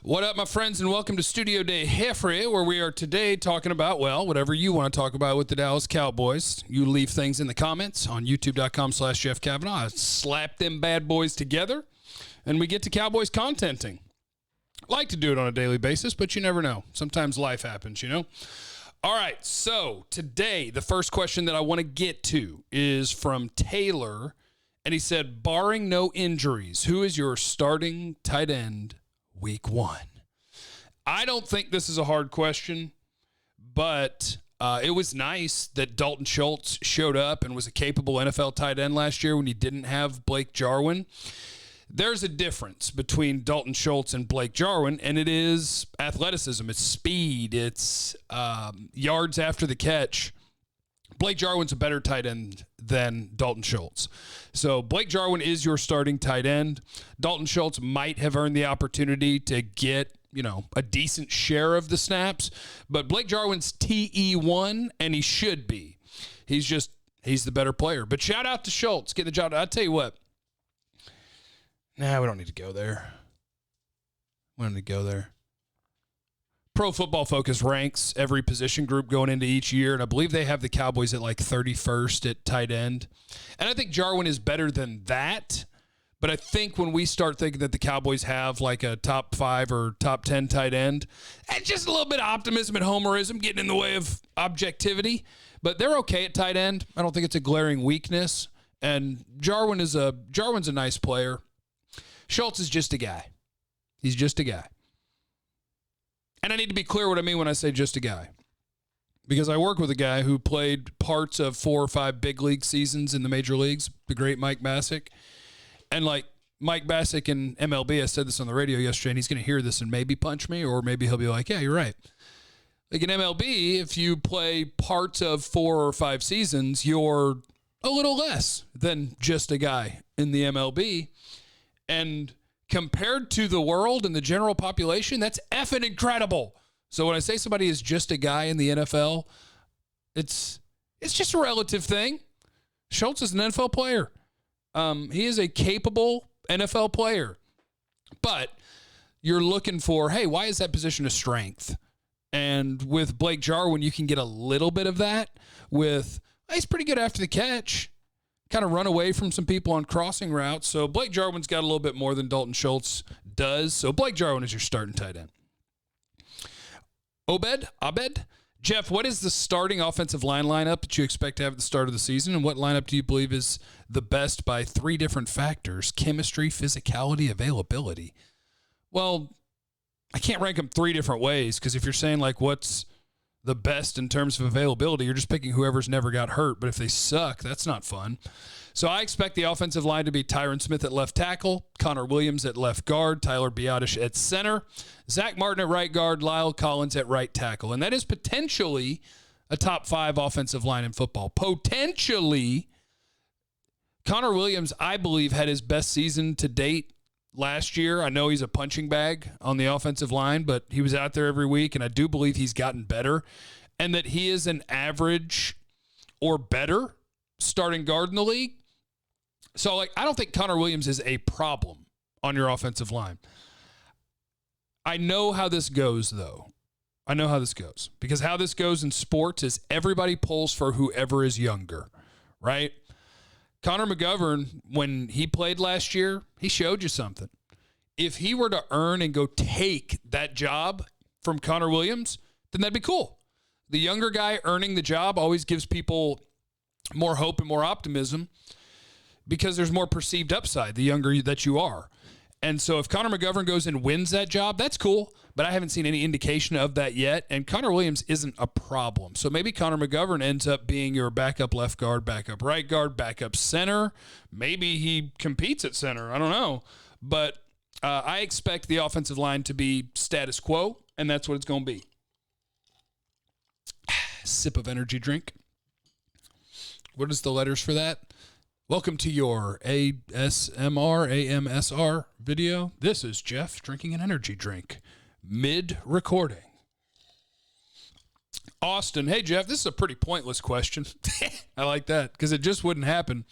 What up, my friends, and welcome to Studio Day Hefre, where we are today talking about, well, whatever you want to talk about with the Dallas Cowboys. You leave things in the comments on youtube.com/Jeff Cavanaugh. I slap them bad boys together, and we get to Cowboys contenting. Like to do it on a daily basis, but you never know. Sometimes life happens, you know? All right, so today, the first question that I want to get to is from Taylor, and he said, barring no injuries, who is your starting tight end Week 1? I don't think this is a hard question, but it was nice that Dalton Schultz showed up and was a capable NFL tight end last year when he didn't have Blake Jarwin. There's a difference between Dalton Schultz and Blake Jarwin, and it is athleticism. It's speed. It's yards after the catch. Blake Jarwin's a better tight end than Dalton Schultz. So Blake Jarwin is your starting tight end. Dalton Schultz might have earned the opportunity to get, a decent share of the snaps, but Blake Jarwin's TE1, and he should be. He's the better player. But shout out to Schultz, getting the job. I'll tell you what. Nah, we don't need to go there. Pro Football Focus ranks every position group going into each year, and I believe they have the Cowboys at like 31st at tight end. And I think Jarwin is better than that, but I think when we start thinking that the Cowboys have like a top 5 or top 10 tight end, and just a little bit of optimism and homerism getting in the way of objectivity, but they're okay at tight end. I don't think it's a glaring weakness, and Jarwin's a nice player. Schultz is just a guy. He's just a guy. And I need to be clear what I mean when I say just a guy. Because I work with a guy who played parts of 4 or 5 big league seasons in the major leagues, the great Mike Bassick. And like Mike Bassick in MLB, I said this on the radio yesterday, and he's going to hear this and maybe punch me, or maybe he'll be like, yeah, you're right. Like in MLB, if you play parts of 4 or 5 seasons, you're a little less than just a guy in the MLB. And compared to the world and the general population, that's effing incredible. So when I say somebody is just a guy in the NFL, it's just a relative thing. Schultz is an NFL player. He is a capable NFL player. But you're looking for, hey, why is that position a strength? And with Blake Jarwin, you can get a little bit of that with, he's pretty good after the catch. Kind of run away from some people on crossing routes. So Blake Jarwin's got a little bit more than Dalton Schultz does. So Blake Jarwin is your starting tight end. Abed, Jeff, what is the starting offensive line lineup that you expect to have at the start of the season? And what lineup do you believe is the best by 3 different factors: chemistry, physicality, availability? Well, I can't rank them 3 different ways, because if you're saying like what's the best in terms of availability, you're just picking whoever's never got hurt. But if they suck, that's not fun. So I expect the offensive line to be Tyron Smith at left tackle, Connor Williams at left guard, Tyler Biadasz at center, Zach Martin at right guard, Lyle Collins at right tackle. And that is potentially a top 5 offensive line in football. Potentially. Connor Williams, I believe, had his best season to date last year. I know he's a punching bag on the offensive line, but he was out there every week, and I do believe he's gotten better, and that he is an average or better starting guard in the league. So, I don't think Connor Williams is a problem on your offensive line. I know how this goes, though. Because how this goes in sports is everybody pulls for whoever is younger, right? Connor McGovern, when he played last year, he showed you something. If he were to earn and go take that job from Connor Williams, then that'd be cool. The younger guy earning the job always gives people more hope and more optimism because there's more perceived upside the younger that you are. And so if Connor McGovern goes and wins that job, that's cool, but I haven't seen any indication of that yet, and Connor Williams isn't a problem. So maybe Connor McGovern ends up being your backup left guard, backup right guard, backup center. Maybe he competes at center. I don't know. But I expect the offensive line to be status quo, and that's what it's going to be. Sip of energy drink. What is the letters for that? Welcome to your AMSR video. This is Jeff drinking an energy drink mid-recording. Austin, hey, Jeff, this is a pretty pointless question. I like that because it just wouldn't happen.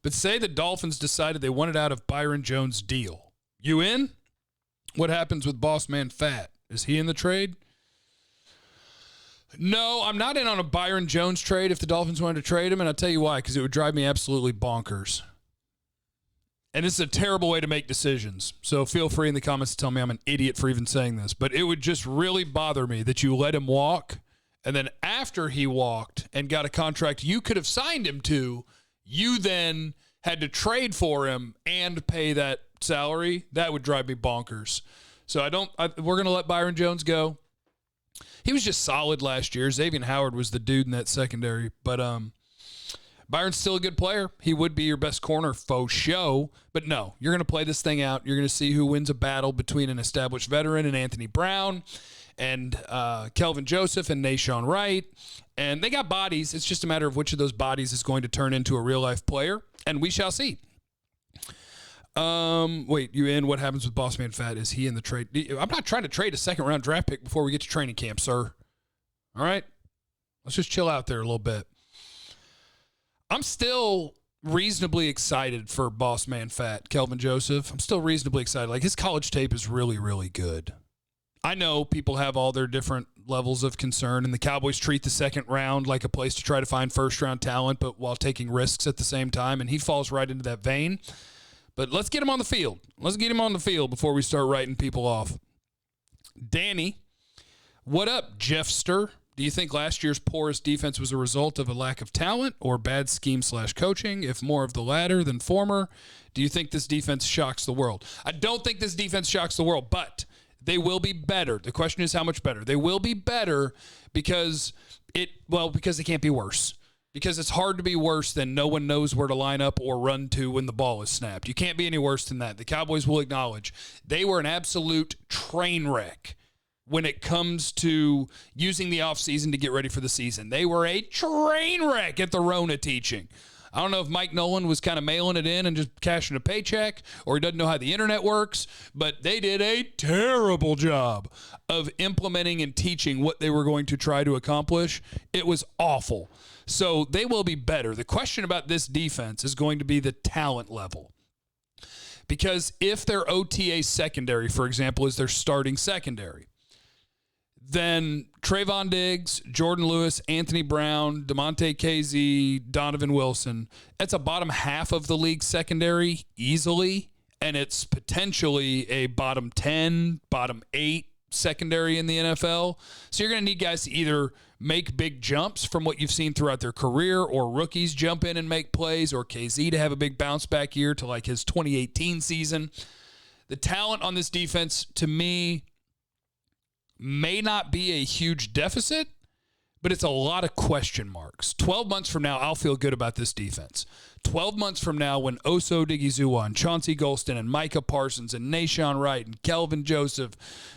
But say the Dolphins decided they wanted out of Byron Jones' deal. You in? What happens with Boss Man Fat? Is he in the trade? No, I'm not in on a Byron Jones trade if the Dolphins wanted to trade him, and I'll tell you why, because it would drive me absolutely bonkers. And it's a terrible way to make decisions. So feel free in the comments to tell me I'm an idiot for even saying this. But it would just really bother me that you let him walk, and then after he walked and got a contract you could have signed him to, you then had to trade for him and pay that salary. That would drive me bonkers. So we're going to let Byron Jones go. He was just solid last year. Xavier Howard was the dude in that secondary. But Byron's still a good player. He would be your best corner faux show. But no, you're going to play this thing out. You're going to see who wins a battle between an established veteran and Anthony Brown and Kelvin Joseph and Nashawn Wright. And they got bodies. It's just a matter of which of those bodies is going to turn into a real-life player. And we shall see. Wait, you in? What happens with Boss Man Fat? Is he in the trade? I'm not trying to trade a second-round draft pick before we get to training camp, sir. All right? Let's just chill out there a little bit. I'm still reasonably excited for Boss Man Fat, Kelvin Joseph. I'm still reasonably excited. Like, his college tape is really, really good. I know people have all their different levels of concern, and the Cowboys treat the second round like a place to try to find first-round talent, but while taking risks at the same time, and he falls right into that vein. But let's get him on the field. Let's get him on the field before we start writing people off. Danny, what up, Jeffster? Do you think last year's porous defense was a result of a lack of talent or bad scheme/coaching? If more of the latter than former, do you think this defense shocks the world? I don't think this defense shocks the world, but they will be better. The question is how much better. They will be better because they can't be worse. Because it's hard to be worse than no one knows where to line up or run to when the ball is snapped. You can't be any worse than that. The Cowboys will acknowledge they were an absolute train wreck when it comes to using the offseason to get ready for the season. They were a train wreck at the Rona teaching. I don't know if Mike Nolan was kind of mailing it in and just cashing a paycheck, or he doesn't know how the internet works, but they did a terrible job of implementing and teaching what they were going to try to accomplish. It was awful. So they will be better. The question about this defense is going to be the talent level. Because if their OTA secondary, for example, is their starting secondary, then Trayvon Diggs, Jordan Lewis, Anthony Brown, DeMonte Casey, Donovan Wilson, that's a bottom half of the league secondary easily, and it's potentially a bottom 10, bottom 8 secondary in the NFL. So you're going to need guys to either make big jumps from what you've seen throughout their career, or rookies jump in and make plays, or KZ to have a big bounce back year to like his 2018 season. The talent on this defense, to me, may not be a huge deficit, but it's a lot of question marks. 12 months from now, I'll feel good about this defense. 12 months from now, when Oso Odighizuwa and Chauncey Golston and Micah Parsons and Nashawn Wright and Kelvin Joseph,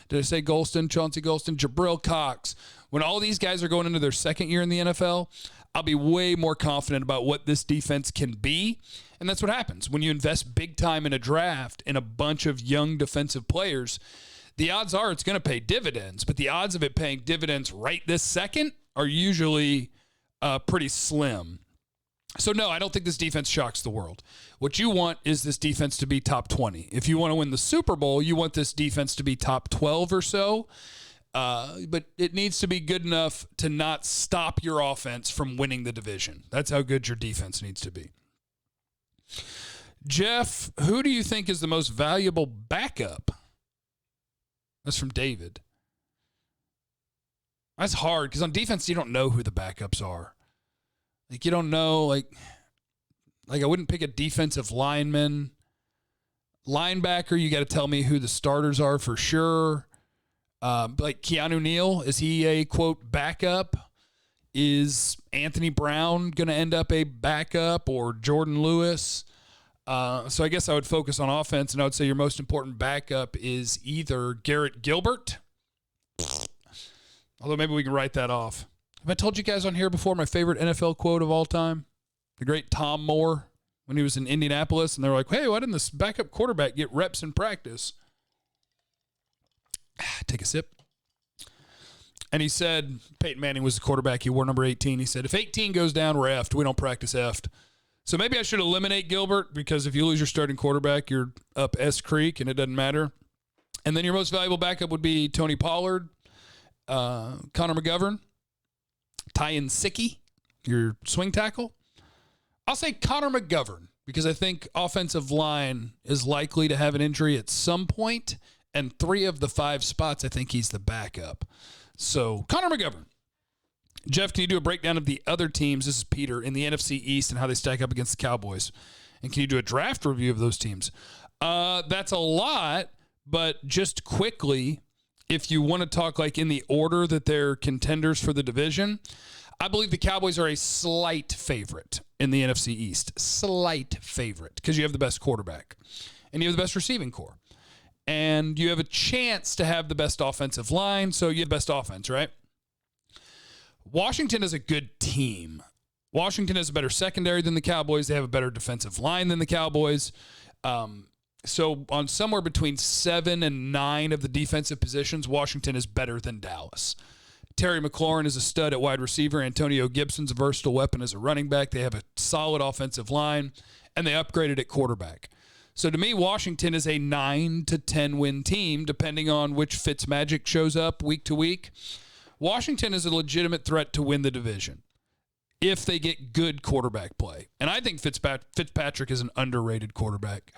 did I say Golston, Chauncey Golston, Jabril Cox, when all these guys are going into their second year in the NFL, I'll be way more confident about what this defense can be. And that's what happens when you invest big time in a draft in a bunch of young defensive players. The odds are it's going to pay dividends, but the odds of it paying dividends right this second are usually pretty slim. So, no, I don't think this defense shocks the world. What you want is this defense to be top 20. If you want to win the Super Bowl, you want this defense to be top 12 or so. But it needs to be good enough to not stop your offense from winning the division. That's how good your defense needs to be. Jeff, who do you think is the most valuable backup? That's from David. That's hard because on defense, you don't know who the backups are. Like, you don't know, like I wouldn't pick a defensive lineman. Linebacker, you got to tell me who the starters are for sure. Like Keanu Neal, is he a, quote, backup? Is Anthony Brown going to end up a backup, or Jordan Lewis? So I guess I would focus on offense, and I would say your most important backup is either Garrett Gilbert, although maybe we can write that off. Have I told you guys on here before my favorite NFL quote of all time? The great Tom Moore, when he was in Indianapolis, and they were like, hey, why didn't this backup quarterback get reps in practice? Take a sip. And he said, Peyton Manning was the quarterback. He wore number 18. He said, if 18 goes down, we're effed. We don't practice effed. So maybe I should eliminate Gilbert, because if you lose your starting quarterback, you're up S Creek, and it doesn't matter. And then your most valuable backup would be Tony Pollard, Connor McGovern, Tyan Sicky, your swing tackle. I'll say Connor McGovern because I think offensive line is likely to have an injury at some point, and 3 of the 5 spots, I think he's the backup. So Connor McGovern. Jeff, can you do a breakdown of the other teams? This is Peter in the NFC East and how they stack up against the Cowboys. And can you do a draft review of those teams? That's a lot, but just quickly, if you want to talk like in the order that they're contenders for the division, I believe the Cowboys are a slight favorite in the NFC East. Slight favorite because you have the best quarterback and you have the best receiving core. And you have a chance to have the best offensive line, so you have the best offense, right? Washington is a good team. Washington has a better secondary than the Cowboys. They have a better defensive line than the Cowboys. So on somewhere between 7 and 9 of the defensive positions, Washington is better than Dallas. Terry McLaurin is a stud at wide receiver. Antonio Gibson's a versatile weapon as a running back. They have a solid offensive line, and they upgraded at quarterback. So to me, Washington is a 9 to 10 win team, depending on which Fitzmagic shows up week to week. Washington is a legitimate threat to win the division if they get good quarterback play. And I think Fitzpatrick is an underrated quarterback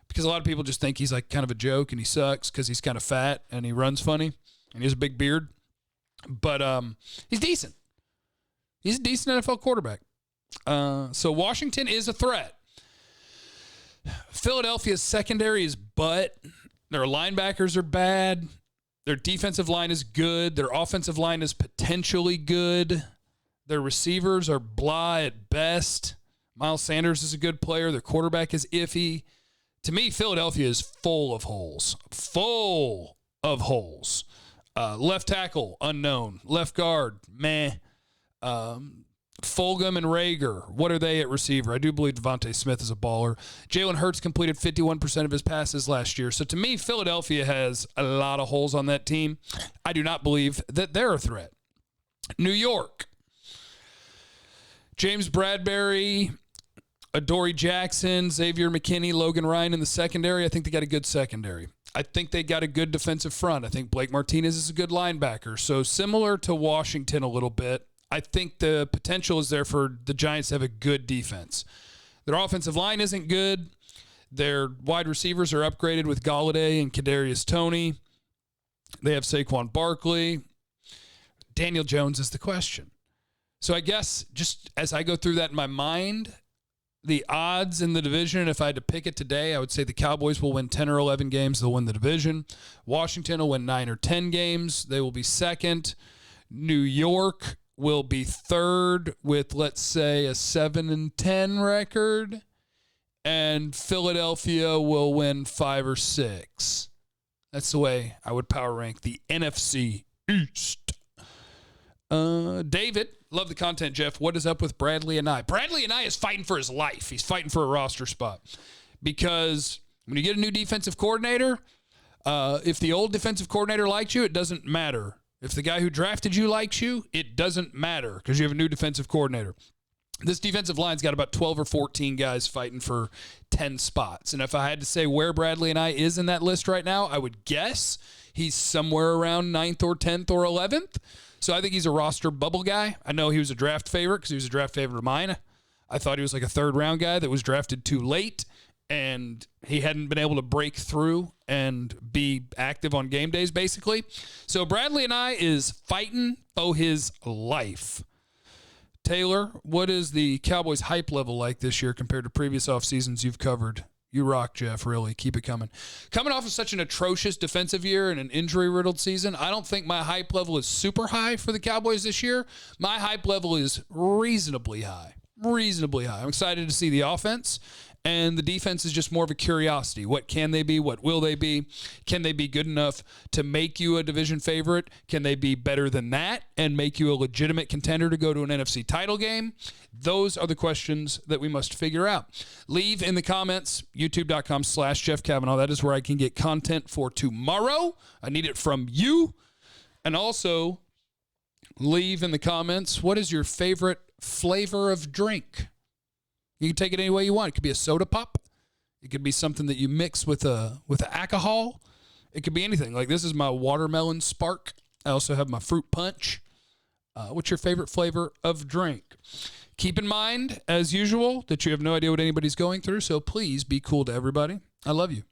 because a lot of people just think he's like kind of a joke and he sucks because he's kind of fat and he runs funny and he has a big beard. But he's decent. He's a decent NFL quarterback. So Washington is a threat. Philadelphia's secondary is butt. Their linebackers are bad. Their defensive line is good. Their offensive line is potentially good. Their receivers are blah at best. Miles Sanders is a good player. Their quarterback is iffy. To me, Philadelphia is full of holes. Full of holes. Left tackle, unknown. Left guard, meh. Fulgham and Rager, what are they at receiver? I do believe Devontae Smith is a baller. Jalen Hurts completed 51% of his passes last year. So to me, Philadelphia has a lot of holes on that team. I do not believe that they're a threat. New York. James Bradbury, Adoree Jackson, Xavier McKinney, Logan Ryan in the secondary. I think they got a good secondary. I think they got a good defensive front. I think Blake Martinez is a good linebacker. So similar to Washington a little bit, I think the potential is there for the Giants to have a good defense. Their offensive line isn't good. Their wide receivers are upgraded with Golladay and Kadarius Toney. They have Saquon Barkley. Daniel Jones is the question. So I guess just as I go through that in my mind, the odds in the division, if I had to pick it today, I would say the Cowboys will win 10 or 11 games. They'll win the division. Washington will win 9 or 10 games. They will be second. New York will be third with, let's say, a 7-10 record. And Philadelphia will win 5 or 6. That's the way I would power rank the NFC East. David, love the content, Jeff. What is up with Bradlee Anae? Bradlee Anae is fighting for his life. He's fighting for a roster spot. Because when you get a new defensive coordinator, if the old defensive coordinator likes you, it doesn't matter. If the guy who drafted you likes you, it doesn't matter because you have a new defensive coordinator. This defensive line's got about 12 or 14 guys fighting for 10 spots. And if I had to say where Bradlee Anae is in that list right now, I would guess he's somewhere around 9th or 10th or 11th. So I think he's a roster bubble guy. I know he was a draft favorite because he was a draft favorite of mine. I thought he was like a third-round guy that was drafted too late, and he hadn't been able to break through and be active on game days, basically. So Bradlee Anae is fighting for his life. Taylor, what is the Cowboys hype level like this year compared to previous off seasons you've covered? You rock, Jeff, really. Keep it coming. Coming off of such an atrocious defensive year and an injury-riddled season, I don't think my hype level is super high for the Cowboys this year. My hype level is reasonably high. Reasonably high. I'm excited to see the offense, and the defense is just more of a curiosity. What can they be? What will they be? Can they be good enough to make you a division favorite? Can they be better than that and make you a legitimate contender to go to an NFC title game? Those are the questions that we must figure out. Leave in the comments, youtube.com/Jeff Cavanaugh. That is where I can get content for tomorrow. I need it from you. And also, leave in the comments, what is your favorite flavor of drink? You can take it any way you want. It could be a soda pop. It could be something that you mix with a alcohol. It could be anything. Like this is my watermelon spark. I also have my fruit punch. What's your favorite flavor of drink? Keep in mind, as usual, that you have no idea what anybody's going through, so please be cool to everybody. I love you.